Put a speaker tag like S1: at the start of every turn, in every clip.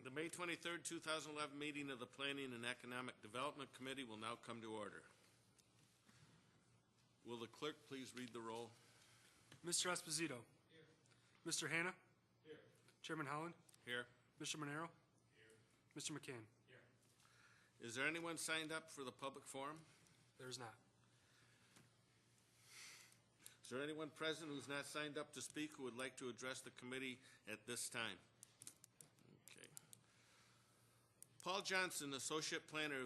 S1: The May 23rd, 2011 meeting of the Planning and Economic Development Committee will now come to order. Will the clerk please read the roll?
S2: Mr. Esposito.
S3: Here.
S2: Mr. Hanna.
S3: Here.
S2: Chairman Holland.
S1: Here.
S2: Mr. Monroe.
S3: Here.
S2: Mr. McCann.
S3: Here.
S1: Is there anyone signed up for the public forum?
S2: There is not.
S1: Is there anyone present who's not signed up to speak who would like to address the committee at this time? Okay. Paul Johnson, Associate Planner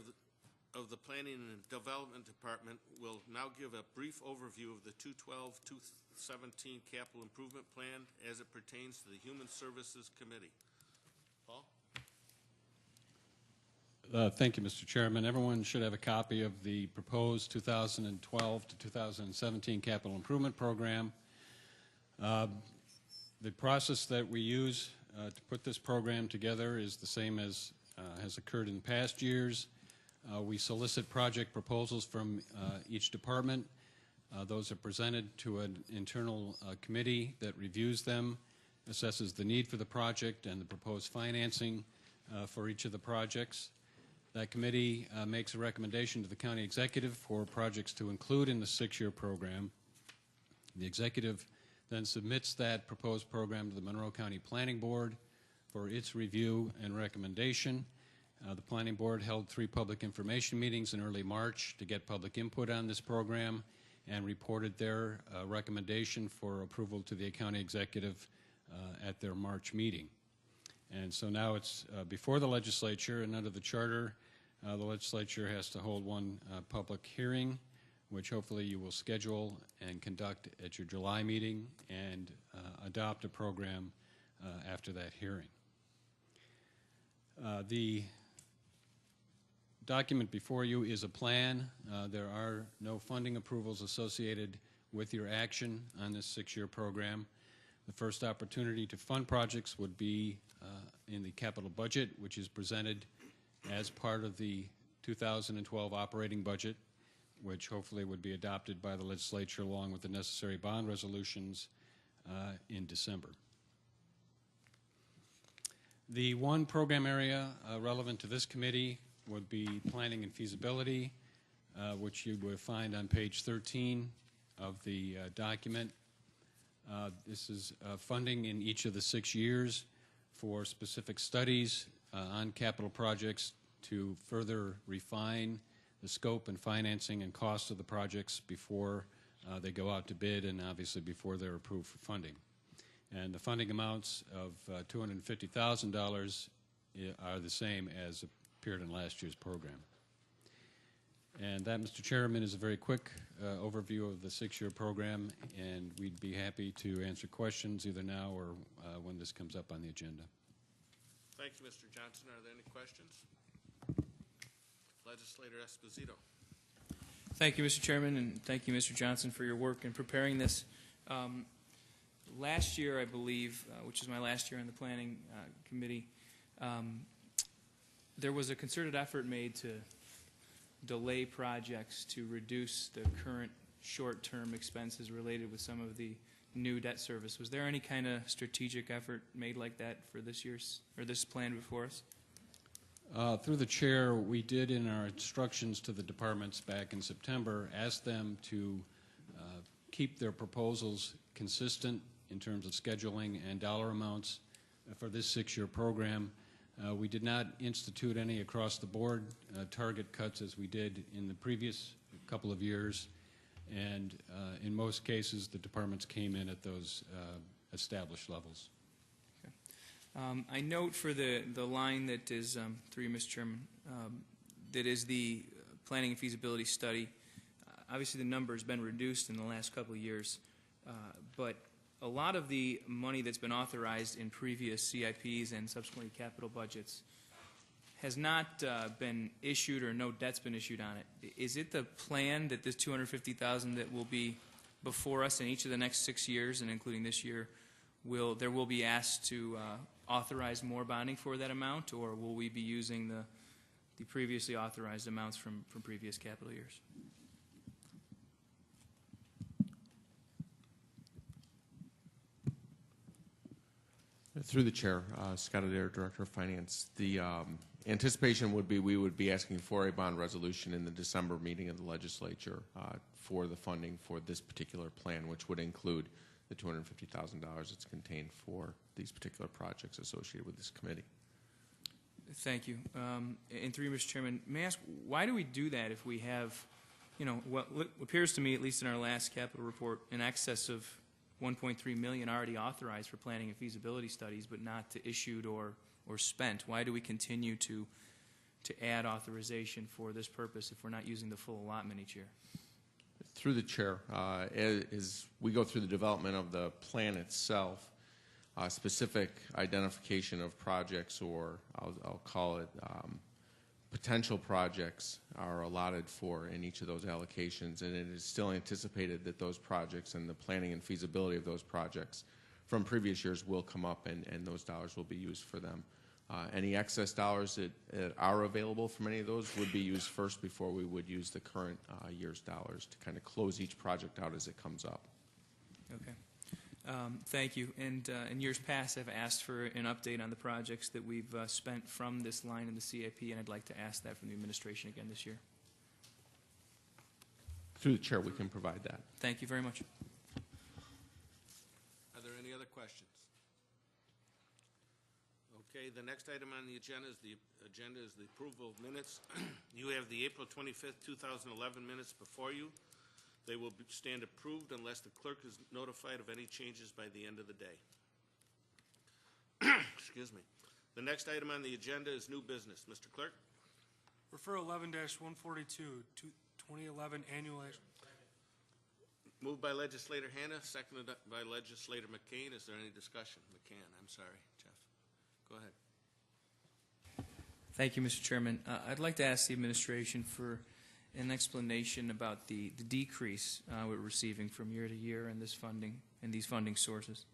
S1: of the Planning and Development Department, will now give a brief overview of the 2012-2017 Capital Improvement Plan as it pertains to the Human Services Committee. Paul?
S4: Thank you, Mr. Chairman. Everyone should have a copy of the proposed 2012 to 2017 Capital Improvement Program. The process that we use to put this program together is the same as has occurred in past years. We solicit project proposals from each department. Those are presented to an internal committee that reviews them, assesses the need for the project and the proposed financing for each of the projects. That committee makes a recommendation to the county executive for projects to include in the 6-year program. The executive then submits that proposed program to the Monroe County Planning Board for its review and recommendation. The Planning Board held 3 public information meetings in early March to get public input on this program and reported their recommendation for approval to the county executive at their March meeting. And so now it's before the legislature, and under the charter, the legislature has to hold one public hearing, which hopefully you will schedule and conduct at your July meeting and adopt a program after that hearing. The document before you is a plan. There are no funding approvals associated with your action on this 6-year program. The first opportunity to fund projects would be in the capital budget, which is presented as part of the 2012 operating budget, which hopefully would be adopted by the legislature along with the necessary bond resolutions in December. The one program area relevant to this committee would be planning and feasibility, which you would find on page 13 of the document. This is funding in each of the 6 years for specific studies on capital projects to further refine the scope and financing and cost of the projects before they go out to bid and obviously before they're approved for funding. And the funding amounts of $250,000 are the same as appeared in last year's program. And that, Mr. Chairman, is a very quick overview of the 6-year program, and we'd be happy to answer questions either now or when this comes up on the agenda.
S1: Thank you, Mr. Johnson. Are there any questions? Legislator Esposito.
S3: Thank you, Mr. Chairman, and thank you, Mr. Johnson, for your work in preparing this. Last year, I believe, which is my last year on the Planning Committee, there was a concerted effort made to delay projects to reduce the current short-term expenses related with some of the new debt service. Was there any kind of strategic effort made like that for this year's or this plan before us?
S4: Through the chair, we did in our instructions to the departments back in September ask them to keep their proposals consistent in terms of scheduling and dollar amounts for this 6-year program. We did not institute any across-the-board target cuts as we did in the previous couple of years, and in most cases the departments came in at those established levels.
S3: Okay. I note for the line that is, through you, Mr. Chairman, that is the planning and feasibility study. Obviously the number has been reduced in the last couple of years, but a lot of the money that's been authorized in previous CIPs and subsequently capital budgets has not been issued, or no debt's been issued on it. Is it the plan that this $250,000 that will be before us in each of the next 6 years, and including this year, there will be asked to authorize more bonding for that amount, or will we be using the previously authorized amounts from previous capital years?
S5: Through the chair, Scott Adair, Director of Finance. The anticipation would be we would be asking for a bond resolution in the December meeting of the legislature for the funding for this particular plan, which would include the $250,000 that's contained for these particular projects associated with this committee.
S3: Thank you. And through you, Mr. Chairman, may I ask, why do we do that if we have, you know, what appears to me, at least in our last capital report, in excess of $1.3 million already authorized for planning and feasibility studies, but not issued or spent? Why do we continue to add authorization for this purpose if we're not using the full allotment each year?
S5: Through the chair, as we go through the development of the plan itself, specific identification of projects, or I'll call it potential projects, are allotted for in each of those allocations, and it is still anticipated that those projects and the planning and feasibility of those projects from previous years will come up, and those dollars will be used for them. Any excess dollars that are available from any of those would be used first before we would use the current year's dollars to kind of close each project out as it comes up.
S3: Okay. Thank you. And in years past, I've asked for an update on the projects that we've spent from this line in the CIP, and I'd like to ask that from the administration again this year.
S5: Through the chair, we can provide that.
S3: Thank you very much.
S1: Are there any other questions? Okay, the next item on the agenda is the approval of minutes. You have the April 25th, 2011 minutes before you. They will stand approved unless the clerk is notified of any changes by the end of the day. Excuse me. The next item on the agenda is new business. Mr. Clerk?
S2: Refer 11-142, 2011 annual.
S1: Moved by Legislator Hannah, seconded by Legislator McCain. Is there any discussion? McCann, I'm sorry, Jeff. Go ahead.
S3: Thank you, Mr. Chairman. I'd like to ask the administration for an explanation about the decrease we're receiving from year to year in this funding and these funding sources.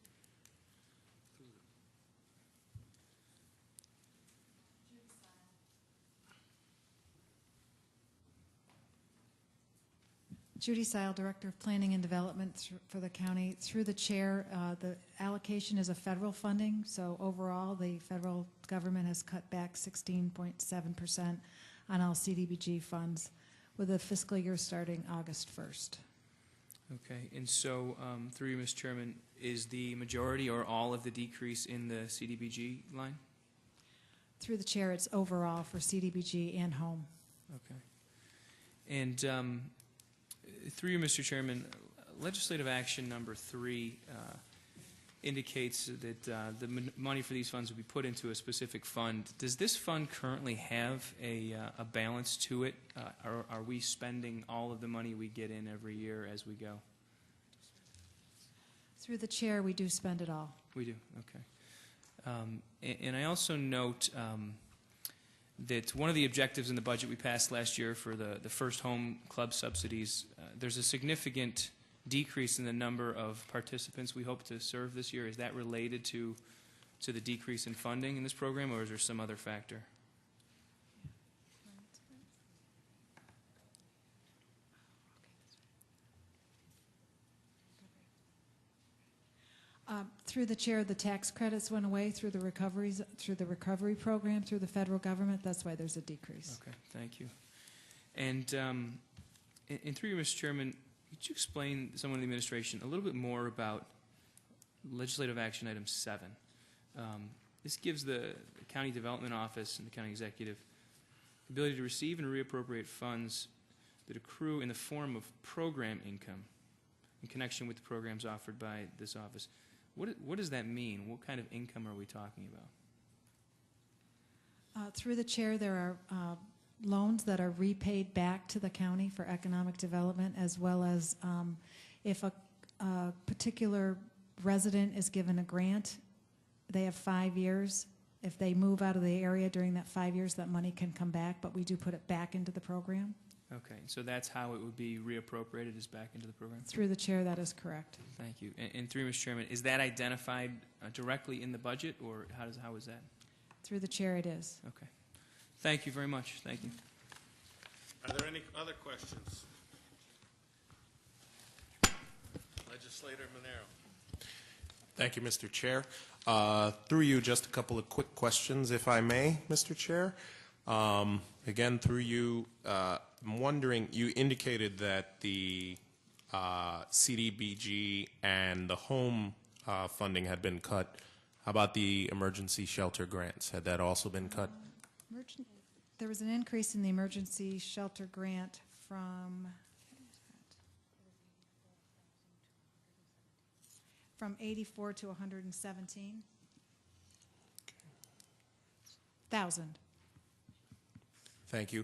S6: Judy Seil, Director of Planning and Development for the county. Through the chair, the allocation is a federal funding, so overall the federal government has cut back 16.7% on all CDBG funds, with the fiscal year starting August 1st.
S3: Okay, and so through you, Mr. Chairman, is the majority or all of the decrease in the CDBG line?
S6: Through the chair, it's overall for CDBG and home.
S3: Okay. And through you, Mr. Chairman, legislative action number 3 indicates that the money for these funds will be put into a specific fund. Does this fund currently have a balance to it? Are we spending all of the money we get in every year as we go?
S6: Through the chair, we do spend it all.
S3: We do, okay. And I also note that one of the objectives in the budget we passed last year for the first home club subsidies, there's a significant decrease in the number of participants we hope to serve this year. Is that related to the decrease in funding in this program, or is there some other factor?
S6: Through the chair, the tax credits went away through the recovery program through the federal government. That's why there's a decrease.
S3: Okay, thank you. And through you, Mr. Chairman, could you explain, someone in the administration, a little bit more about legislative action item 7? This gives the county development office and the county executive the ability to receive and reappropriate funds that accrue in the form of program income in connection with the programs offered by this office. What does that mean? What kind of income are we talking about?
S6: Through the chair, there are loans that are repaid back to the county for economic development, as well as if a particular resident is given a grant, they have 5 years. If they move out of the area during that 5 years, that money can come back, but we do put it back into the program.
S3: Okay, so that's how it would be reappropriated, is back into the program?
S6: Through the chair, that is correct.
S3: Thank you. And through Mr. Chairman, is that identified directly in the budget, or how is that?
S6: Through the chair, it is.
S3: Okay. Thank you very much. Thank you.
S1: Are there any other questions? Legislator Monroe.
S7: Thank you, Mr. Chair. Through you, just a couple of quick questions, if I may, Mr. Chair. Again, through you, I'm wondering, you indicated that the CDBG and the home funding had been cut. How about the emergency shelter grants? Had that also been cut?
S6: There was an increase in the emergency shelter grant from 84 to 117,000.
S7: Thank you.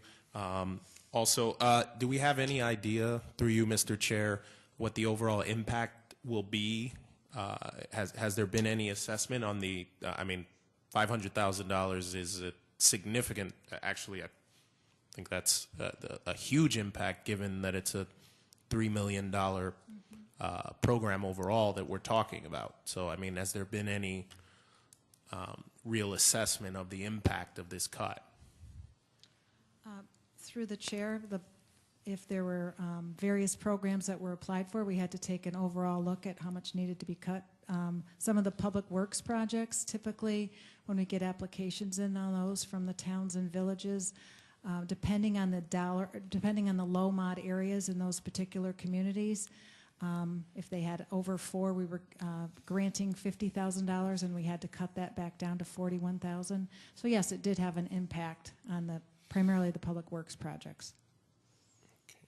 S7: Also, do we have any idea, through you, Mr. Chair, what the overall impact will be? Has there been any assessment on the, $500,000 is a significant, actually, I think that's a huge impact given that it's a $3 million program overall that we're talking about. So, has there been any real assessment of the impact of this cut?
S6: Through the chair, if there were various programs that were applied for, we had to take an overall look at how much needed to be cut. Some of the public works projects, typically when we get applications in on those from the towns and villages, depending on the low mod areas in those particular communities, if they had over 4, we were granting $50,000, and we had to cut that back down to $41,000. So yes, it did have an impact on primarily the public works projects.
S7: Okay.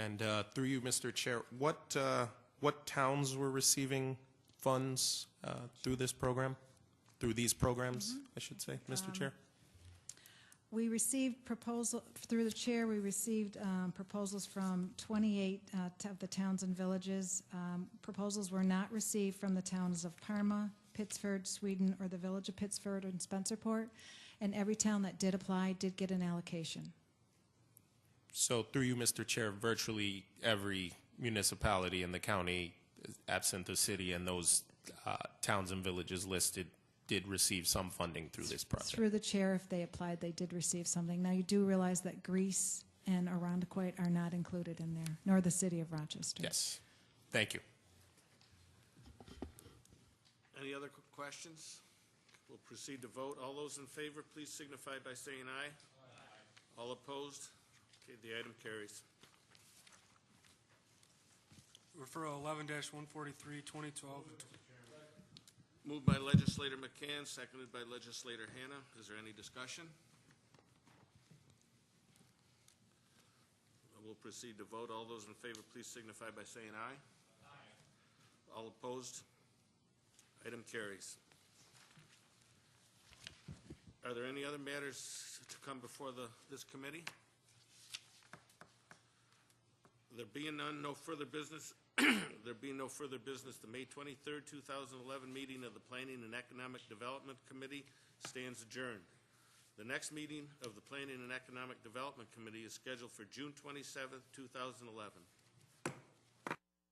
S7: And through you, Mr. Chair, what towns were receiving funds through this program? Through these programs, I should say, Mr. Chair?
S6: We received through the chair, we received proposals from 28 of the towns and villages. Proposals were not received from the towns of Parma, Pittsford, Sweden, or the village of Pittsford and Spencerport, and every town that did apply did get an allocation.
S7: So through you, Mr. Chair, virtually every municipality in the county, absent the city and those towns and villages listed, did receive some funding through this project.
S6: Through the chair, if they applied, they did receive something. Now, you do realize that Greece and Arundequoit are not included in there, nor the city of Rochester.
S7: Yes. Thank you.
S1: Any other questions? We'll proceed to vote. All those in favor, please signify by saying aye. Aye. All opposed? Okay, the item carries.
S2: Referral 11-143, 2012.
S1: Moved by Legislator McCann, seconded by Legislator Hannah. Is there any discussion? We'll proceed to vote. All those in favor, please signify by saying aye. Aye. All opposed? Item carries. Are there any other matters to come before this committee? There being none, no further business. There being no further business, the May 23rd, 2011 meeting of the Planning and Economic Development Committee stands adjourned. The next meeting of the Planning and Economic Development Committee is scheduled for June 27th, 2011.